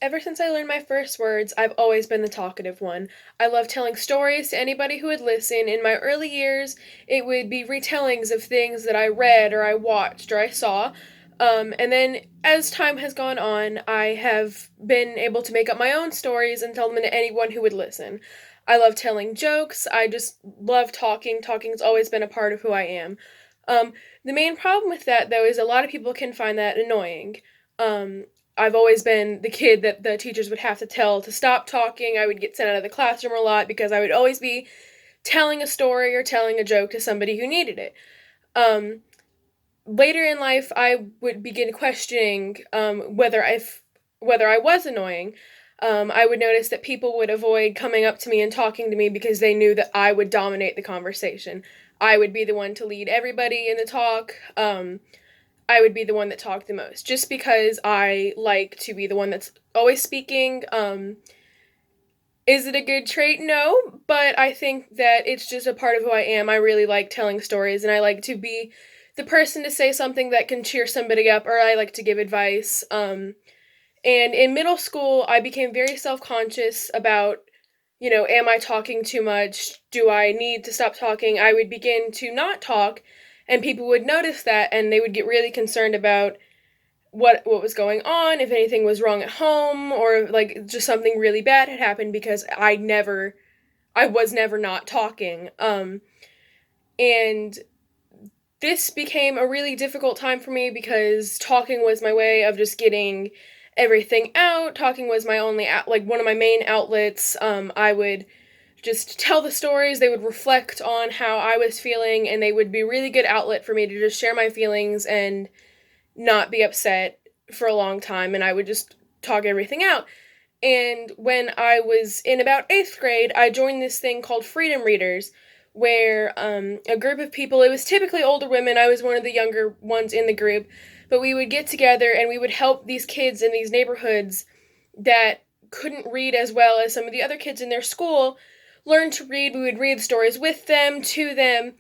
Ever since I learned my first words, I've always been the talkative one. I love telling stories to anybody who would listen. In my early years, it would be retellings of things that I read or I watched or I saw. And then as time has gone on, I have been able to make up my own stories and tell them to anyone who would listen. I love telling jokes. I just love talking. Talking's always been a part of who I am. Um, the main problem with that, though, is a lot of people can find that annoying. Um, I've always been the kid that the teachers would have to tell to stop talking. I would get sent out of the classroom a lot because I would always be telling a story or telling a joke to somebody who needed it. Um, Later in life, I would begin questioning whether I was annoying. I would notice that people would avoid coming up to me and talking to me because they knew that I would dominate the conversation. I would be the one to lead everybody in the talk. I would be the one that talked the most, just because I like to be the one that's always speaking. Is it a good trait? No, but I think that it's just a part of who I am. I really like telling stories, and I like to be the person to say something that can cheer somebody up, or I like to give advice. And in middle school, I became very self conscious about, am I talking too much? Do I need to stop talking? I would begin to not talk, and people would notice that, and they would get really concerned about what was going on, if anything was wrong at home, or like just something really bad had happened because I was never not talking. And this became a really difficult time for me because talking was my way of just getting everything out. Talking was my only like one of my main outlets. I would just tell the stories. They would reflect on how I was feeling, and they would be a really good outlet for me to just share my feelings and not be upset for a long time, and I would just talk everything out. And when I was in about 8th grade, I joined this thing called Freedom Readers, where a group of people, it was typically older women, I was one of the younger ones in the group, but we would get together and we would help these kids in these neighborhoods that couldn't read as well as some of the other kids in their school learn to read. We would read stories with them, to them,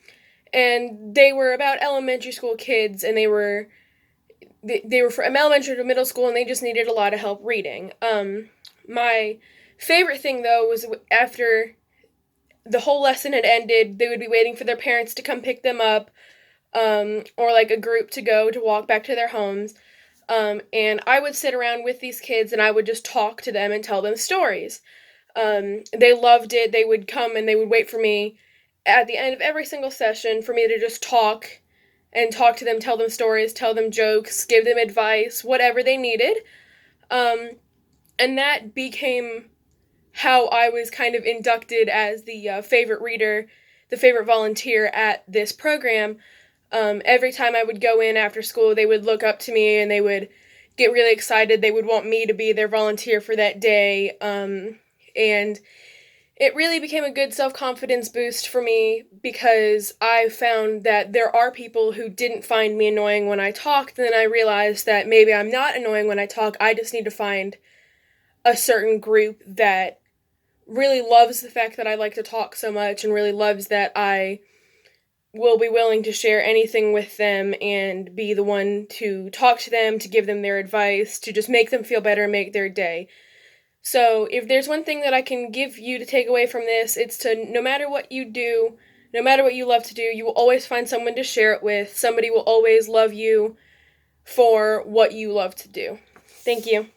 and they were about elementary school kids, and they were from elementary to middle school, and they just needed a lot of help reading. My favorite thing, though, was after the whole lesson had ended, they would be waiting for their parents to come pick them up, or like a group to go to walk back to their homes. And I would sit around with these kids and I would just talk to them and tell them stories. They loved it. They would come and they would wait for me at the end of every single session for me to just talk to them, tell them stories, tell them jokes, give them advice, whatever they needed. Um, and that became how I was kind of inducted as the favorite reader, the favorite volunteer at this program. Every time I would go in after school, they would look up to me and they would get really excited. They would want me to be their volunteer for that day. And it really became a good self-confidence boost for me because I found that there are people who didn't find me annoying when I talked, and then I realized that maybe I'm not annoying when I talk. I just need to find a certain group that really loves the fact that I like to talk so much and really loves that I will be willing to share anything with them and be the one to talk to them, to give them their advice, to just make them feel better, make their day. So, if there's one thing that I can give you to take away from this, it's to no matter what you do, no matter what you love to do, you will always find someone to share it with. Somebody will always love you for what you love to do. Thank you.